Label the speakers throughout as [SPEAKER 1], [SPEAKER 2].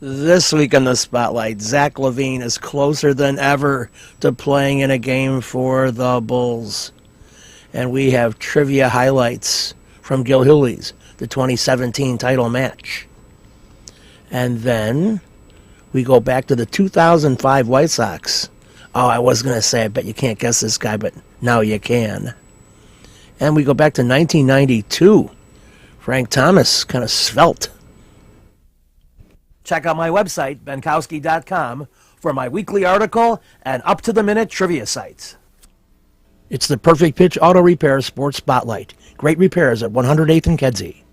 [SPEAKER 1] This week on the Spotlight, Zach LaVine is closer than ever to playing in a game for the Bulls. And we have trivia highlights from Gilhooly's, the 2017 title match. And then we go back to the 2005 White Sox. Oh, I was going to say, I bet you can't guess this guy, but now you can. And we go back to 1992. Frank Thomas, kind of svelte. Check out my website, benkowski.com, for my weekly article and up-to-the-minute trivia sites. It's the Perfect Pitch Auto Repair Sports Spotlight. Great repairs at 108th and Kedzie.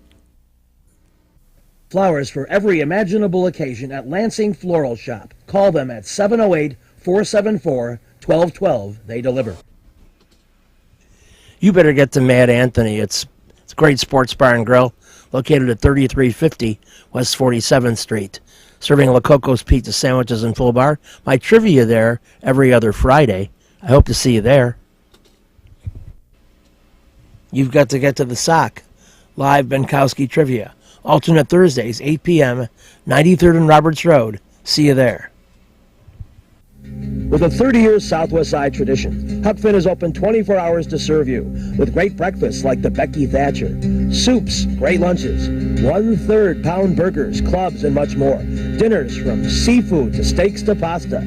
[SPEAKER 1] Flowers for every imaginable occasion at Lansing Floral Shop. Call them at 708-474-1212. They deliver. You better get to Mad Anthony. It's a great sports bar and grill located at 3350 West 47th Street, serving La Coco's pizza sandwiches and full bar. My trivia there every other Friday. I hope to see you there. You've got to get to the Sock. Live Benkowski Trivia. Alternate Thursdays, 8 p.m., 93rd and Roberts Road. See you there. With a 30-year Southwest Side tradition, Huck Finn is open 24 hours to serve you with great breakfasts like the Becky Thatcher, soups, great lunches, 1/3 pound burgers, clubs, and much more. Dinners from seafood to steaks to pasta,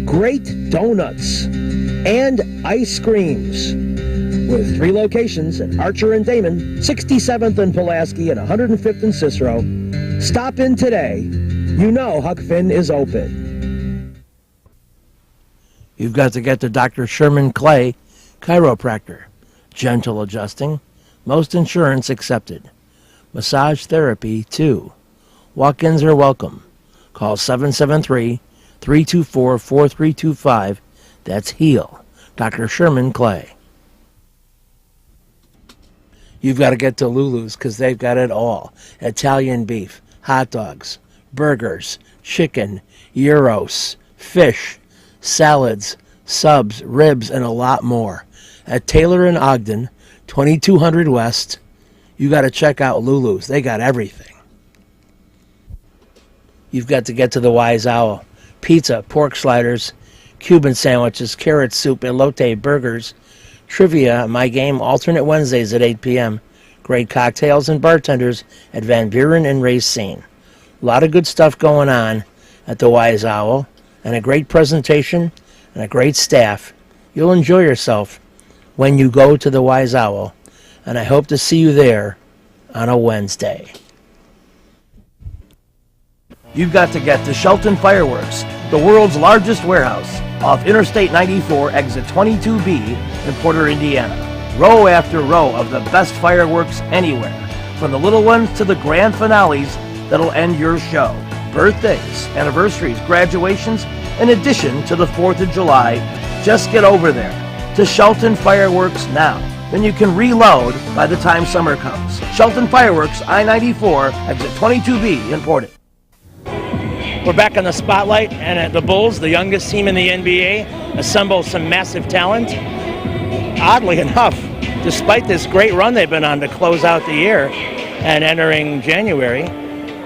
[SPEAKER 1] great donuts, and ice creams. With 3 locations at Archer and Damon, 67th and Pulaski, and 105th and Cicero. Stop in today. You know Huck Finn is open. You've got to get to Dr. Sherman Clay, chiropractor. Gentle adjusting. Most insurance accepted. Massage therapy, too. Walk-ins are welcome. Call 773-324-4325. That's HEAL. Dr. Sherman Clay. You've got to get to Lulu's because they've got it all. Italian beef, hot dogs, burgers, chicken, gyros, fish, salads, subs, ribs, and a lot more. At Taylor and Ogden, 2200 West, you got to check out Lulu's. They got everything. You've got to get to the Wise Owl. Pizza, pork sliders, Cuban sandwiches, carrot soup, elote burgers. Trivia, my game, alternate Wednesdays at 8 p.m. Great cocktails and bartenders at Van Buren and Racine. A lot of good stuff going on at the Wise Owl, and a great presentation and a great staff. You'll enjoy yourself when you go to the Wise Owl, and I hope to see you there on a Wednesday. You've got to get to Shelton Fireworks, the world's largest warehouse, off Interstate 94, exit 22B in Porter, Indiana. Row after row of the best fireworks anywhere, from the little ones to the grand finales that'll end your show. Birthdays, anniversaries, graduations, in addition to the 4th of July. Just get over there to Shelton Fireworks now. Then you can reload by the time summer comes. Shelton Fireworks, I-94, exit 22B in Porter. We're back on the Spotlight, and the Bulls, the youngest team in the NBA, assemble some massive talent. Oddly enough, despite this great run they've been on to close out the year and entering January,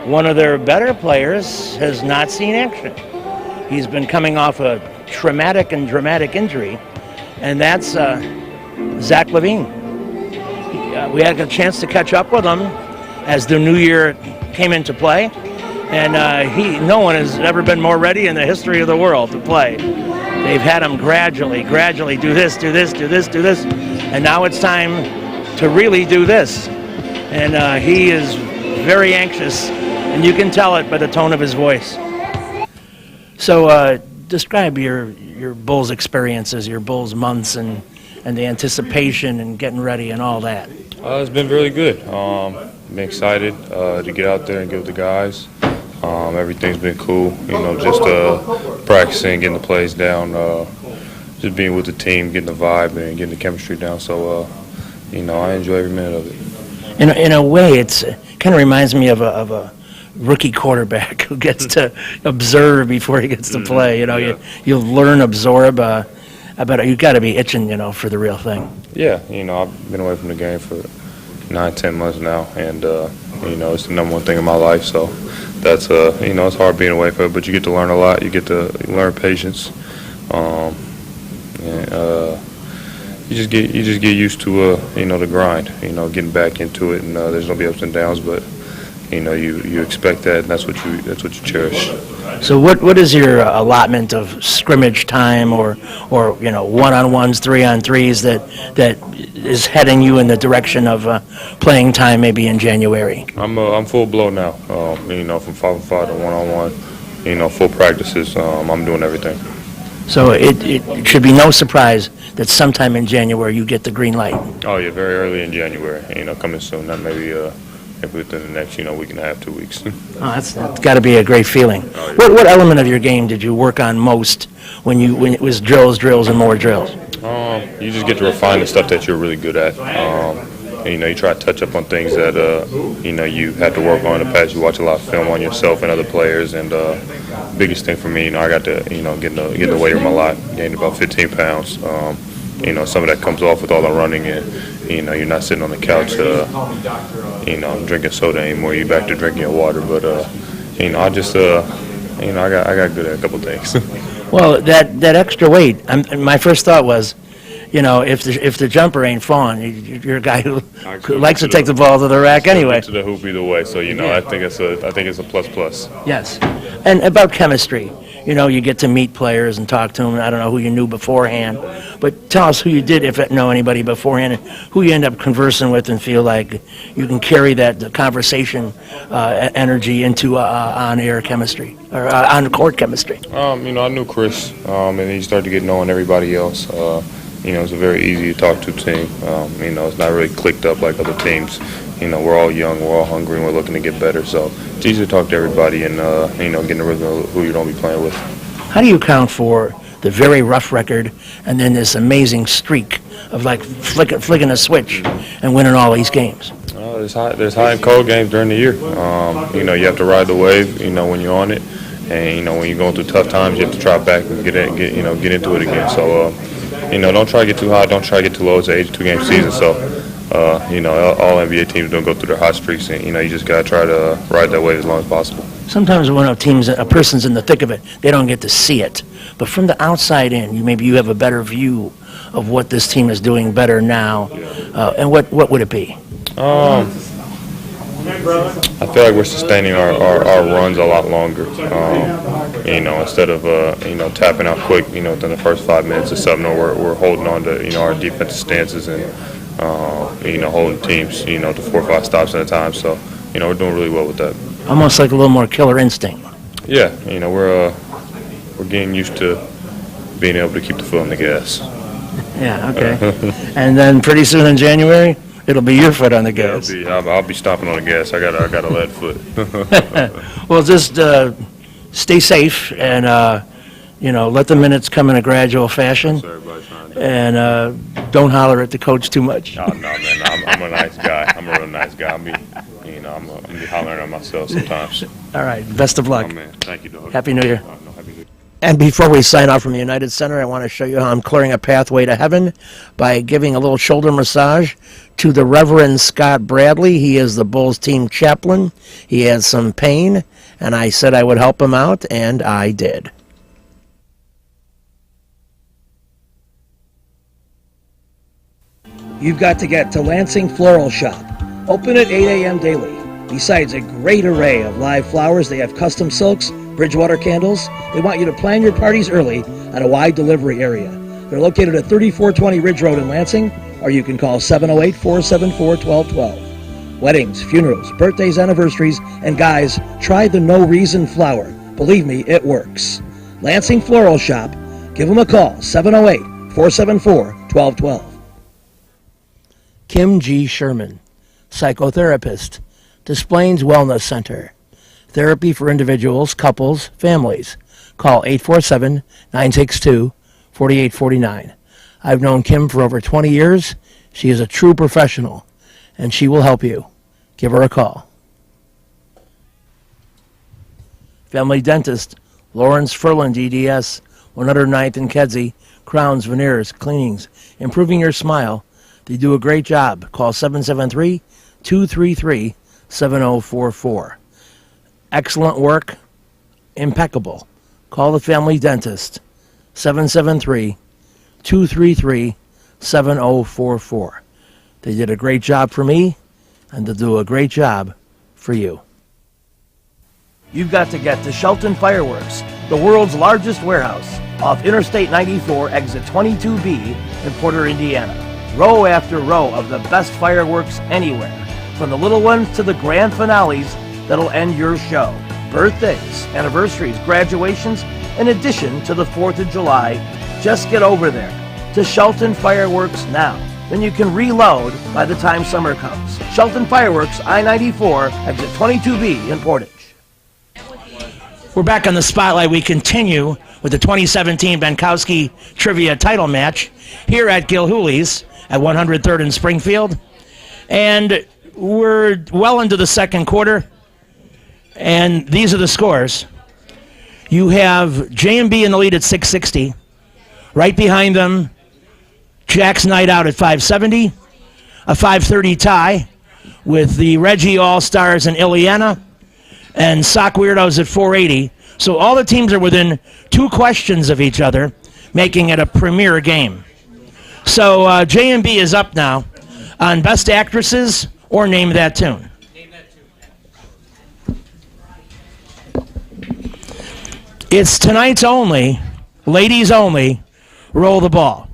[SPEAKER 1] one of their better players has not seen action. He's been coming off a traumatic and dramatic injury, and that's Zach LaVine. We had a chance to catch up with him as the new year came into play, and no one has ever been more ready in the history of the world to play. They've had him gradually do this, and now it's time to really do this. And he is very anxious, and you can tell it by the tone of his voice. So describe your Bulls experiences, your Bulls months, and the anticipation and getting ready and all that.
[SPEAKER 2] It's been really good. I'm excited to get out there and get with the guys. Everything's been cool, just practicing, getting the plays down, just being with the team, getting the vibe and getting the chemistry down. So, I enjoy every minute of it.
[SPEAKER 1] In a way, it kind of reminds me of a rookie quarterback who gets to observe before he gets to play. You learn, absorb. But you got to be itching, for the real thing.
[SPEAKER 2] Yeah, I've been away from the game for 9-10 months now, and it's the number one thing in my life. So that's it's hard being away from it, but you get to learn a lot. You get to learn patience, and you just get used to the grind. Getting back into it, and there's gonna be ups and downs, but you expect that, and that's what you cherish.
[SPEAKER 1] So what is your allotment of scrimmage time or one-on-ones, 3-on-3s that is heading you in the direction of playing time maybe in January?
[SPEAKER 2] I'm full blow now. From 5-on-5 to one-on-one, full practices. I'm doing everything.
[SPEAKER 1] So it should be no surprise that sometime in January you get the green light.
[SPEAKER 2] Oh yeah, very early in January. Coming soon. Not maybe within the next week and a half, 2 weeks.
[SPEAKER 1] Oh, that's got to be a great feeling.
[SPEAKER 2] Oh, yeah.
[SPEAKER 1] What element of your game did you work on most when it was drills, and more drills?
[SPEAKER 2] You just get to refine the stuff that you're really good at. You try to touch up on things that you had to work on in the past. You watch a lot of film on yourself and other players, and biggest thing for me, I got to get the weight room a lot. Gained about 15 pounds. Some of that comes off with all the running, and you're not sitting on the couch, drinking soda anymore. You're back to drinking your water. But I just I got good at a couple things.
[SPEAKER 1] Well, that extra weight. My first thought was, if the jumper ain't falling, you're a guy who likes to take the ball to the rack anyway.
[SPEAKER 2] To the hoop either way. So I think it's a plus.
[SPEAKER 1] Yes, and about chemistry. You get to meet players and talk to them. I don't know who you knew beforehand, but tell us who you did, if you know anybody beforehand, and who you end up conversing with and feel like you can carry the conversation energy into on-air chemistry or on-court chemistry.
[SPEAKER 2] I knew Chris, and he started to get knowing everybody else. It's a very easy to talk to team. It's not really clicked up like other teams. We're all young, we're all hungry, and we're looking to get better. So it's easy to talk to everybody and, getting the rhythm of who you're going to be playing with.
[SPEAKER 1] How do you account for the very rough record and then this amazing streak of like flicking a switch and winning all these games?
[SPEAKER 2] There's high and cold games during the year. You have to ride the wave, when you're on it. And, when you're going through tough times, you have to try back and get into it again. So, don't try to get too high, don't try to get too low. It's an 82-game season, so, all NBA teams don't go through their hot streaks, and, you just got to try to ride that wave as long as possible. Sometimes
[SPEAKER 1] when a person's in the thick of it, they don't get to see it. But from the outside in, maybe you have a better view of what this team is doing better now. And what would it be?
[SPEAKER 2] I feel like we're sustaining our runs a lot longer. Instead of tapping out quick, within the first 5 minutes or something, we're holding on to our defensive stances and holding teams to 4 or 5 stops at a time. So we're doing really well with that.
[SPEAKER 1] Almost like a little more killer instinct.
[SPEAKER 2] Yeah, we're getting used to being able to keep the foot on the gas.
[SPEAKER 1] Yeah. Okay. And then pretty soon in January, it'll be your foot on the gas.
[SPEAKER 2] I'll be stomping on the gas. I got a lead foot.
[SPEAKER 1] Well, just stay safe and let the minutes come in a gradual fashion. And don't holler at the coach too much.
[SPEAKER 2] No, man. I'm a nice guy. I'm a real nice guy. I'm gonna be hollering at myself sometimes.
[SPEAKER 1] All right. Best of luck.
[SPEAKER 2] Oh, man. Thank you, dog.
[SPEAKER 1] Happy New Year.
[SPEAKER 2] Happy New Year.
[SPEAKER 1] And before we sign off from the United Center, I want to show you how I'm clearing a pathway to heaven by giving a little shoulder massage to the Reverend Scott Bradley. He is the Bulls team chaplain. He has some pain, and I said I would help him out, and I did. You've got to get to Lansing Floral Shop. Open at 8 a.m. daily. Besides a great array of live flowers, they have custom silks, Bridgewater candles. They want you to plan your parties early at a wide delivery area. They're located at 3420 Ridge Road in Lansing, or you can call 708-474-1212. Weddings, funerals, birthdays, anniversaries, and guys, try the No Reason flower. Believe me, it works. Lansing Floral Shop. Give them a call, 708-474-1212. Kim G. Sherman, psychotherapist, Des Plaines Wellness Center. Therapy for individuals, couples, families. Call 847-962-4849. I've known Kim for over 20 years. She is a true professional, and she will help you. Give her a call. Family Dentist, Lawrence Furlan, DDS, 109th and Kedzie, crowns, veneers, cleanings, improving your smile. They do a great job. Call 773-233-7044. excellent work, impeccable. Call the family dentist, 773-233-7044. They did a great job for me, and they'll do a great job for you. You've got to get to Shelton Fireworks, the world's largest warehouse, off Interstate 94, exit 22B in Porter, Indiana. Row after row of the best fireworks anywhere, from the little ones to the grand finales that'll end your show. Birthdays, anniversaries, graduations, in addition to the 4th of July. Just get over there to Shelton Fireworks now. Then you can reload by the time summer comes. Shelton Fireworks, I-94, exit 22B in Portage. We're back on the spotlight. We continue with the 2017 Benkowski Trivia title match here at Gilhooly's at 103rd and Springfield. And we're well into the second quarter. And these are the scores. You have J&B in the lead at 660. Right behind them, Jack's Night Out at 570. A 530 tie with the Reggie All-Stars and Ileana. And Sock Weirdos at 480. So all the teams are within 2 questions of each other, making it a premier game. So J&B is up now on Best Actresses or Name That Tune. It's tonight's only, ladies only, roll the ball.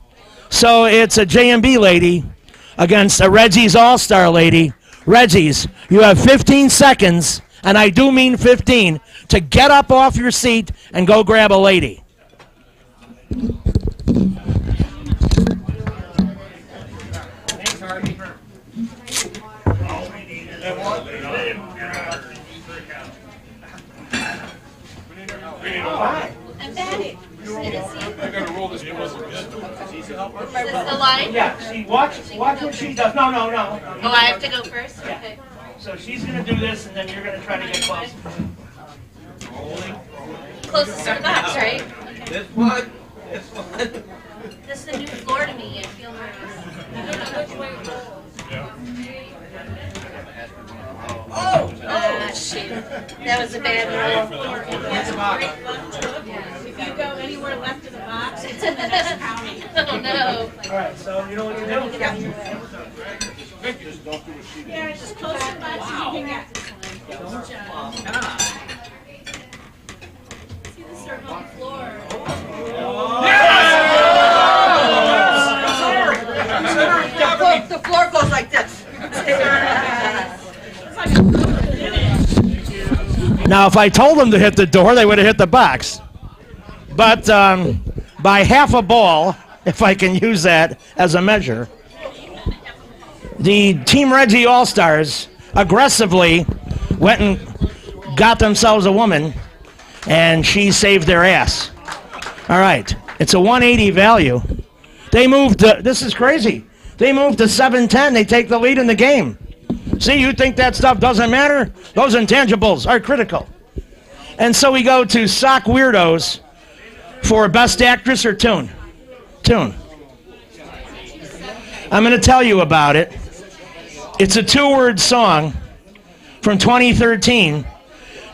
[SPEAKER 1] So it's a J&B lady against a Reggie's All-Star lady. Reggie's, you have 15 seconds, and I do mean 15, to get up off your seat and go grab a lady.
[SPEAKER 3] I'm batting. Is this the line?
[SPEAKER 1] Yeah, see, watch what she does. No.
[SPEAKER 3] Oh, I have to go first?
[SPEAKER 1] Yeah.
[SPEAKER 3] Okay.
[SPEAKER 1] So she's going to do this, and then you're going to try to get close.
[SPEAKER 3] Closest to the box, right? Okay.
[SPEAKER 4] This one.
[SPEAKER 3] This is a new floor to me. I feel nervous. I don't know which way it goes. Oh, shoot. That was a bad roll.
[SPEAKER 5] If you go anywhere left of the box, it's in the next county.
[SPEAKER 3] Oh, no.
[SPEAKER 1] All right, so you know what to do?
[SPEAKER 5] Yeah, just close the box and you can get this one. Good job. See the circle on the floor.
[SPEAKER 6] The floor goes like this.
[SPEAKER 1] Now, if I told them to hit the door, they would have hit the box. But by half a ball, if I can use that as a measure, the Team Reggie All-Stars aggressively went and got themselves a woman, and she saved their ass. All right, it's a 180 value. They moved to, this is crazy. They moved to 710. They take the lead in the game. See, you think that stuff doesn't matter? Those intangibles are critical. And so we go to Sock Weirdos for Best Actress or Tune. Tune. I'm going to tell you about it. It's a 2-word song from 2013.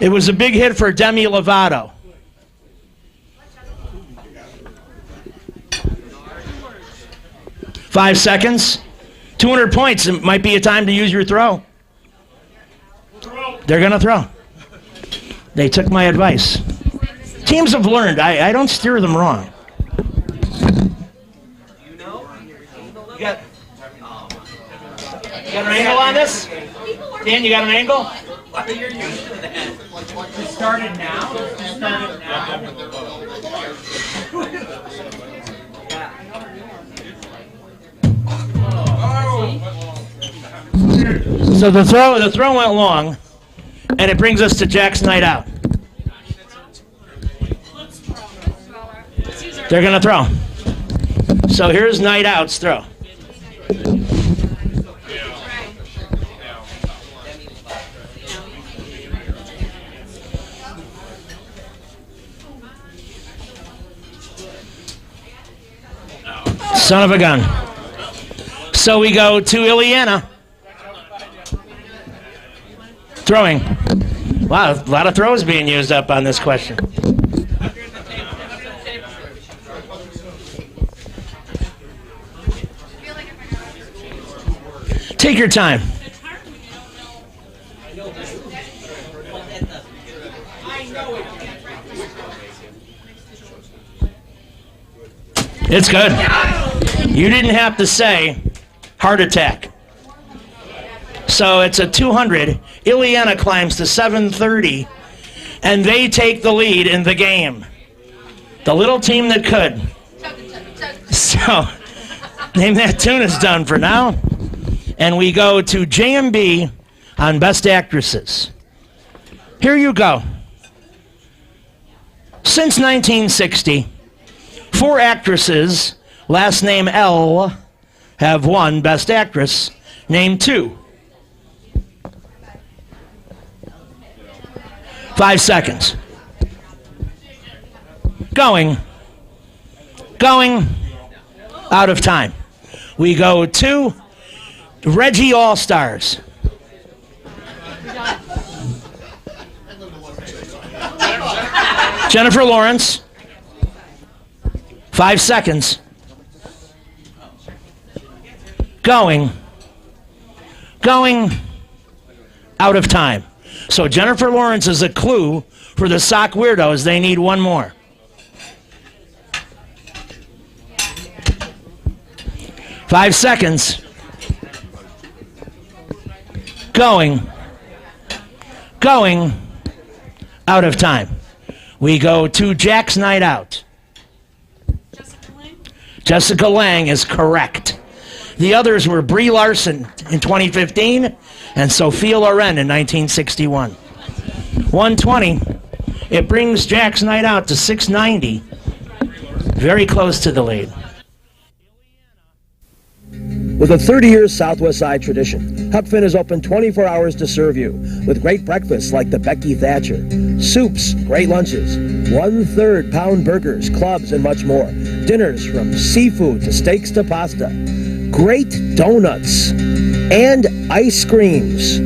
[SPEAKER 1] It was a big hit for Demi Lovato. Five seconds. 200 points. It might be a time to use your throw. They're going to throw. They took my advice. Teams have learned. I don't steer them wrong. You got an angle on this? Dan, you got an angle?
[SPEAKER 4] You're used to that.
[SPEAKER 6] You started now?
[SPEAKER 1] So the throw went long, and it brings us to Jack's Night Out. They're going to throw. So here's Night Out's throw. Son of a gun. So we go to Ileana. Throwing. Wow, a lot of throws being used up on this question. Take your time. It's good. You didn't have to say heart attack. So it's a 200. Ileana climbs to 730, and they take the lead in the game. The little team that could. So, Name That Tune is done for now. And we go to JMB on Best Actresses. Here you go. Since 1960, 4 actresses, last name L, have won Best Actress. Name 2. 5 seconds. Going. Out of time. We go to Reggie All-Stars. Jennifer Lawrence. 5 seconds. Going. Out of time. So Jennifer Lawrence is a clue for the sock weirdos. They need one more. 5 seconds. Going. Out of time. We go to Jack's Night Out. Jessica Lange is correct. The others were Brie Larson in 2015 and Sophia Loren in 1961. 120. It brings Jack's Night Out to 690. Very close to the lead. With a 30-year Southwest Side tradition, Huck Finn is open 24 hours to serve you with great breakfasts like the Becky Thatcher, soups, great lunches, 1/3 pound burgers, clubs, and much more. Dinners from seafood to steaks to pasta, great donuts, and ice creams.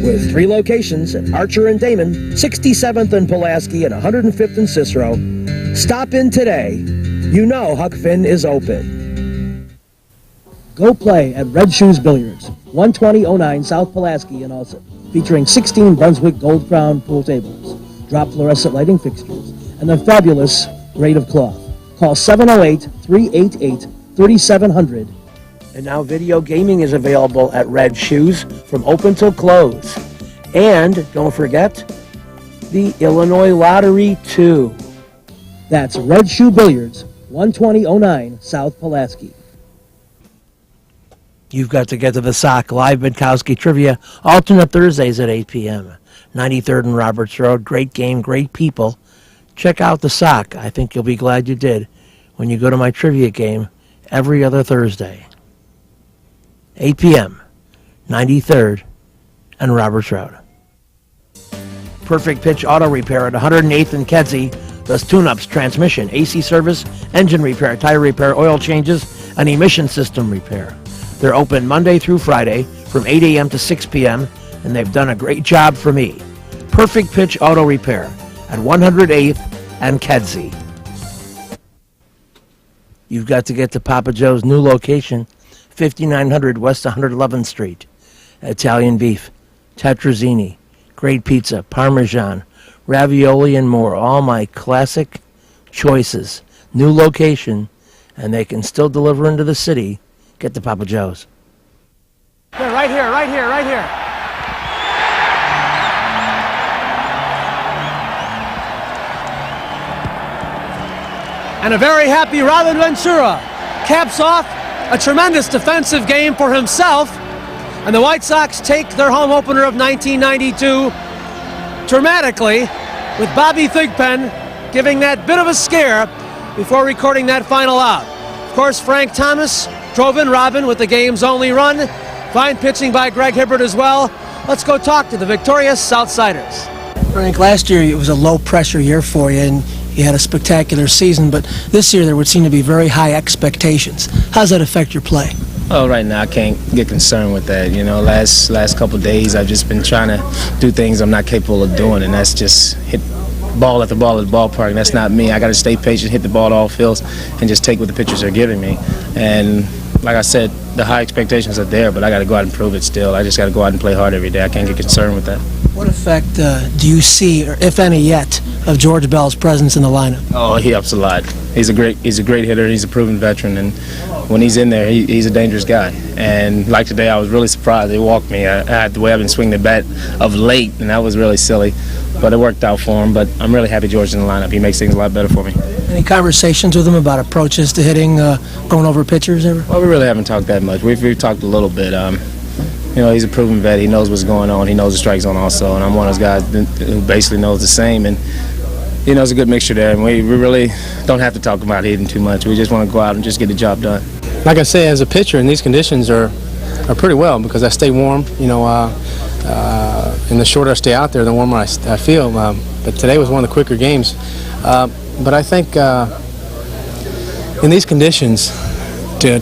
[SPEAKER 1] With 3 locations at Archer and Damon, 67th and Pulaski, and 105th and Cicero. Stop in today. You know Huck Finn is open. Go play at Red Shoes Billiards, 12009 South Pulaski in Alsip, featuring 16 Brunswick Gold Crown pool tables, drop fluorescent lighting fixtures, and the fabulous grade of cloth. Call 708-388-3700. And now video gaming is available at Red Shoes from open till close. And don't forget, the Illinois Lottery too. That's Red Shoe Billiards, 12009 South Pulaski. You've got to get to the Sock Live Bidkowski Trivia, alternate Thursdays at 8 p.m. 93rd and Roberts Road. Great game, great people. Check out the Sock. I think you'll be glad you did when you go to my trivia game every other Thursday. 8 p.m., 93rd and Roberts Road. Perfect Pitch Auto Repair at 108th and Kedzie does tune-ups, transmission, AC service, engine repair, tire repair, oil changes, and emission system repair. They're open Monday through Friday from 8 a.m. to 6 p.m., and they've done a great job for me. Perfect Pitch Auto Repair at 108th and Kedzie. You've got to get to Papa Joe's new location, 5900 West 111th Street. Italian beef, tetrazzini, great pizza, Parmesan, ravioli, and more. All my classic choices. New location, and they can still deliver into the city. Get to Papa Joe's. Yeah, right here.
[SPEAKER 7] And a very happy Robin Ventura caps off a tremendous defensive game for himself. And the White Sox take their home opener of 1992 dramatically, with Bobby Thigpen giving that bit of a scare before recording that final out. Of course, Frank Thomas drove in Robin with the game's only run. Fine pitching by Greg Hibbert as well. Let's go talk to the victorious Southsiders.
[SPEAKER 8] Frank, last year it was a low-pressure year for you, and you had a spectacular season, but this year there would seem to be very high expectations. How does that affect your play?
[SPEAKER 9] Oh, right now I can't get concerned with that. You know, last couple of days I've just been trying to do things I'm not capable of doing, and that's just hit ball at the ballpark. And that's not me. I got to stay patient, hit the ball at all fields, and just take what the pitchers are giving me. And like I said, the high expectations are there, but I got to go out and prove it still. I just got to go out and play hard every day. I can't get concerned with that.
[SPEAKER 8] What effect do you see, or if any yet, of George Bell's presence in the lineup?
[SPEAKER 9] Oh, he helps a lot. He's a great hitter. He's a proven veteran, and when he's in there, he's a dangerous guy. And like today, I was really surprised. They walked me. I had the way I've been swinging the bat of late, and that was really silly. But it worked out for him. But I'm really happy George's in the lineup. He makes things a lot better for me.
[SPEAKER 8] Any conversations with him about approaches to hitting, going over pitchers ever?
[SPEAKER 9] Well, we really haven't talked that much. We've talked a little bit. You know, he's a proven vet. He knows what's going on. He knows the strike zone also, and I'm one of those guys who basically knows the same. And he knows a good mixture there, and we really don't have to talk about hitting too much. We just want to go out and just get the job done.
[SPEAKER 10] Like I say, as a pitcher, in these conditions are pretty well because I stay warm. You know, and the shorter I stay out there, the warmer I feel. But today was one of the quicker games. But I think in these conditions, I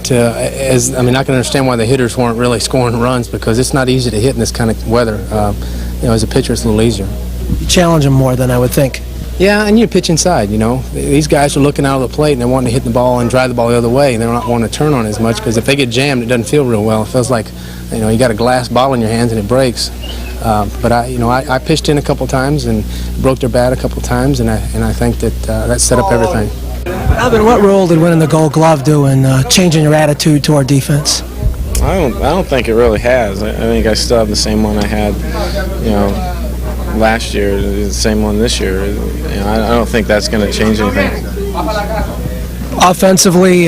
[SPEAKER 10] mean, I can understand why the hitters weren't really scoring runs because it's not easy to hit in this kind of weather. You know, as a pitcher, it's a little easier.
[SPEAKER 8] You challenge them more than I would think.
[SPEAKER 10] Yeah, and you pitch inside, you know. These guys are looking out of the plate and they're wanting to hit the ball and drive the ball the other way. They're not wanting to turn on it as much because if they get jammed, it doesn't feel real well. It feels like, you know, you got a glass bottle in your hands and it breaks. But I pitched in a couple times and broke their bat a couple times, and I think that set up everything.
[SPEAKER 8] Alvin, what role did winning the Gold Glove do in changing your attitude toward defense?
[SPEAKER 11] I don't think it really has. I think I still have the same one I had, you know, last year, the same one this year. You know, I don't think that's going to change anything.
[SPEAKER 8] Offensively,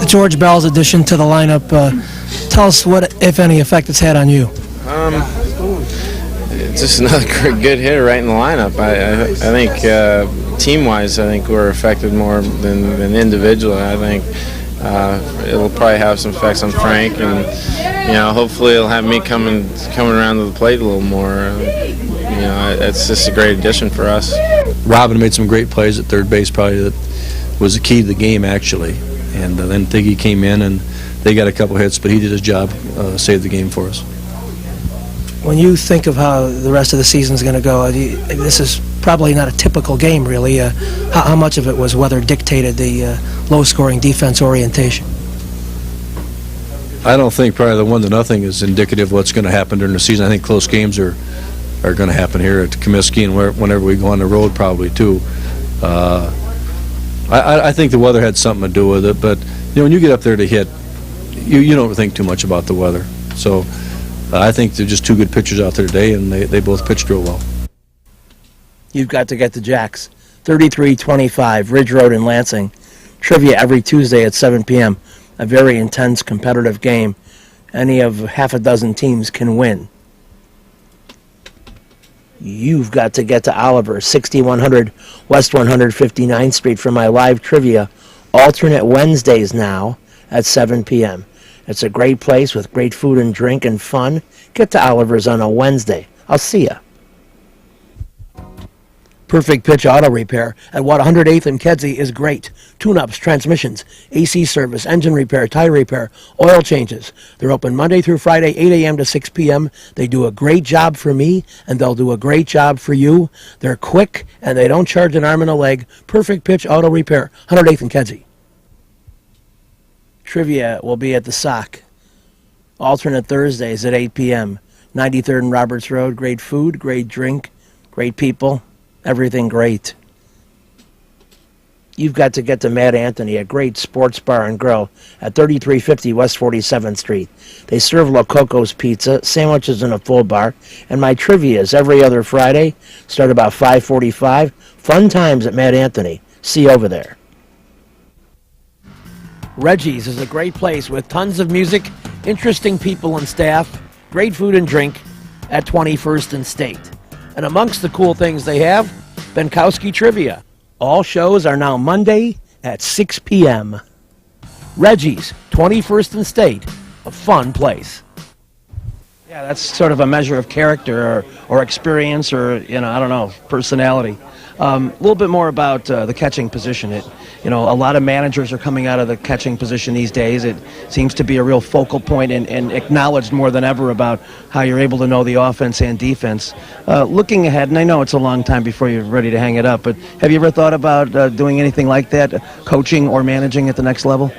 [SPEAKER 8] George Bell's addition to the lineup, tell us what, if any, effect it's had on you.
[SPEAKER 11] It's just another good hitter right in the lineup. I think team-wise, I think we're affected more than individually. I think it'll probably have some effects on Frank, and you know, hopefully it'll have me coming around to the plate a little more. You know, it's just a great addition for us.
[SPEAKER 12] Robin made some great plays at third base, probably that was the key to the game actually. And then Thiggy came in and they got a couple hits, but he did his job, saved the game for us.
[SPEAKER 8] When you think of how the rest of the season's going to go, this is probably not a typical game, really. How much of it was weather dictated, the low-scoring defense orientation?
[SPEAKER 12] I don't think probably the 1-0 is indicative of what's going to happen during the season. I think close games are going to happen here at Comiskey and whenever we go on the road probably too. I think the weather had something to do with it, but you know, when you get up there to hit, you don't think too much about the weather. So I think they're just two good pitchers out there today, and they both pitched real well.
[SPEAKER 1] You've got to get the Jacks. 3325 Ridge Road in Lansing. Trivia every Tuesday at 7 p.m. A very intense competitive game. Any of half a dozen teams can win. You've got to get to Oliver, 6100 West 159th Street for my live trivia. Alternate Wednesdays now at 7 p.m. It's a great place with great food and drink and fun. Get to Oliver's on a Wednesday. I'll see ya. Perfect Pitch Auto Repair at 108th and Kedzie is great. Tune-ups, transmissions, AC service, engine repair, tire repair, oil changes. They're open Monday through Friday, 8 a.m. to 6 p.m. They do a great job for me, and they'll do a great job for you. They're quick, and they don't charge an arm and a leg. Perfect Pitch Auto Repair, 108th and Kedzie. Trivia will be at the Sock. Alternate Thursdays at 8 p.m. 93rd and Roberts Road. Great food, great drink, great people. Everything great. You've got to get to Mad Anthony, a great sports bar and grill at 3350 West 47th Street. They serve Lococo's pizza, sandwiches, and a full bar. And my trivia is every other Friday, start about 5:45. Fun times at Mad Anthony. See you over there. Reggie's is a great place with tons of music, interesting people and staff, great food and drink at 21st and State. And amongst the cool things they have, Benkowski Trivia. All shows are now Monday at 6 p.m. Reggie's, 21st and State, a fun place. Yeah, that's sort of a measure of character or experience or, I don't know, personality. A little bit more about the catching position. A lot of managers are coming out of the catching position these days. It seems to be a real focal point and acknowledged more than ever about how you're able to know the offense and defense. Looking ahead, and I know it's a long time before you're ready to hang it up, but have you ever thought about doing anything like that, coaching or managing at the next level?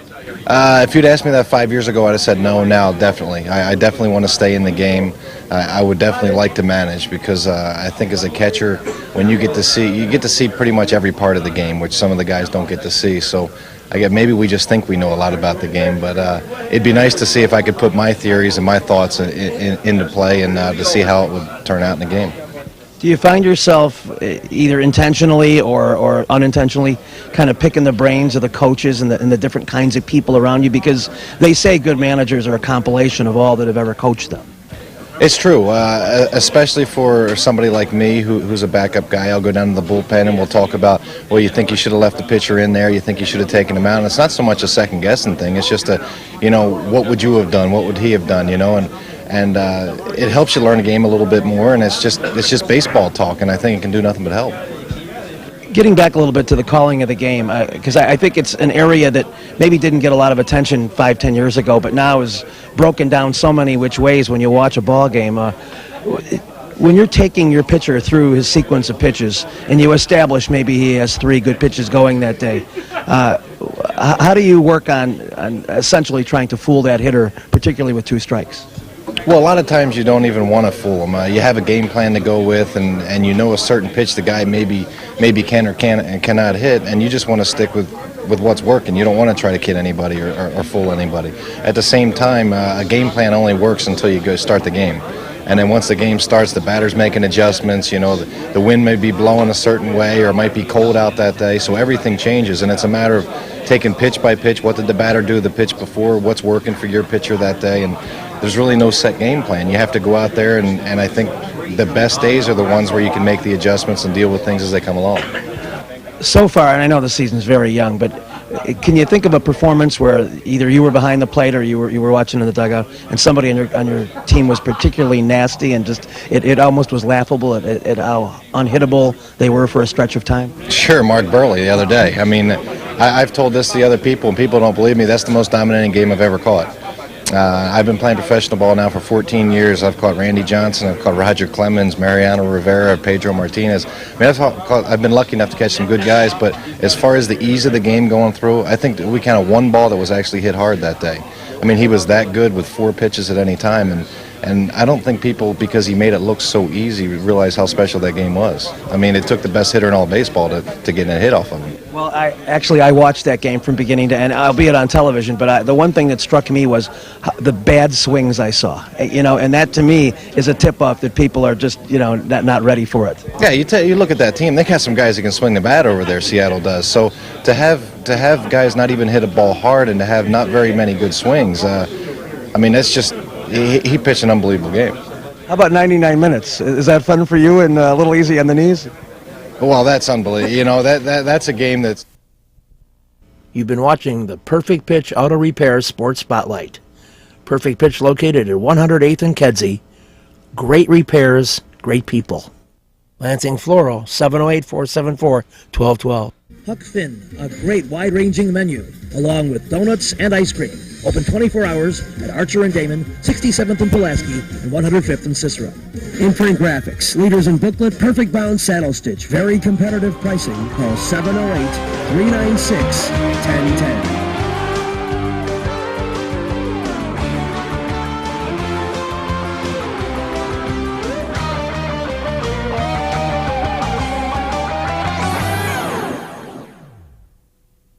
[SPEAKER 13] If you'd asked me that 5 years ago, I'd have said no. Now, definitely. I definitely want to stay in the game. I would definitely like to manage because I think as a catcher, when you get to see pretty much every part of the game, which some of the guys don't get to see. So, maybe we just think we know a lot about the game, but it'd be nice to see if I could put my theories and my thoughts into play and to see how it would turn out in the game.
[SPEAKER 1] Do you find yourself either intentionally or unintentionally kind of picking the brains of the coaches and the different kinds of people around you? Because they say good managers are a compilation of all that have ever coached them.
[SPEAKER 13] It's true, especially for somebody like me who's a backup guy. I'll go down to the bullpen and we'll talk about, well, you think you should have left the pitcher in there, you think you should have taken him out. And it's not so much a second-guessing thing. It's just what would you have done, what would he have done, and it helps you learn the game a little bit more, and it's just baseball talk, and I think it can do nothing but help.
[SPEAKER 1] Getting back a little bit to the calling of the game, because I think it's an area that maybe didn't get a lot of attention 5-10 years ago, but now is broken down so many which ways when you watch a ball game. When you're taking your pitcher through his sequence of pitches and you establish maybe he has 3 good pitches going that day, how do you work on essentially trying to fool that hitter, particularly with 2 strikes?
[SPEAKER 13] Well, a lot of times you don't even want to fool them. You have a game plan to go with, and a certain pitch the guy maybe can or cannot hit, and you just want to stick with what's working. You don't want to try to kid anybody or fool anybody. At the same time, a game plan only works until you start the game. And then once the game starts, the batter's making adjustments. The wind may be blowing a certain way or it might be cold out that day, so everything changes, and it's a matter of taking pitch by pitch. What did the batter do the pitch before? What's working for your pitcher that day? And there's really no set game plan. You have to go out there, and I think the best days are the ones where you can make the adjustments and deal with things as they come along.
[SPEAKER 1] So far, and I know the season's very young, but can you think of a performance where either you were behind the plate or you were watching in the dugout and somebody on your team was particularly nasty and just it almost was laughable at how unhittable they were for a stretch of time?
[SPEAKER 13] Sure, Mark Burley the other day. I've told this to the other people, and people don't believe me. That's the most dominating game I've ever caught. I've been playing professional ball now for 14 years. I've caught Randy Johnson, I've caught Roger Clemens, Mariano Rivera, Pedro Martinez. I've been lucky enough to catch some good guys, but as far as the ease of the game going through, I think that we kind of one ball that was actually hit hard that day. He was that good with 4 pitches at any time, and I don't think people, because he made it look so easy, realize how special that game was. It took the best hitter in all baseball to get a hit off of him.
[SPEAKER 1] Well, I watched that game from beginning to end, albeit on television, but the one thing that struck me was the bad swings I saw, and that to me is a tip-off that people are just, not ready for it.
[SPEAKER 13] Yeah, you look at that team, they got some guys that can swing the bat over there, Seattle does, so to have guys not even hit a ball hard and to have not very many good swings, that's just, he pitched an unbelievable game.
[SPEAKER 1] How about 99 minutes? Is that fun for you and a little easy on the knees?
[SPEAKER 13] Well, that's unbelievable. That's a game that's...
[SPEAKER 1] You've been watching the Perfect Pitch Auto Repair Sports Spotlight. Perfect Pitch located at 108th and Kedzie. Great repairs, great people. Lansing Floral, 708-474-1212. Huck Finn, a great wide-ranging menu, along with donuts and ice cream. Open 24 hours at Archer and Damon, 67th and Pulaski, and 105th and Cicero. Imprint Graphics, leaders in booklet, perfect bound saddle stitch, very competitive pricing. Call 708-396-1010.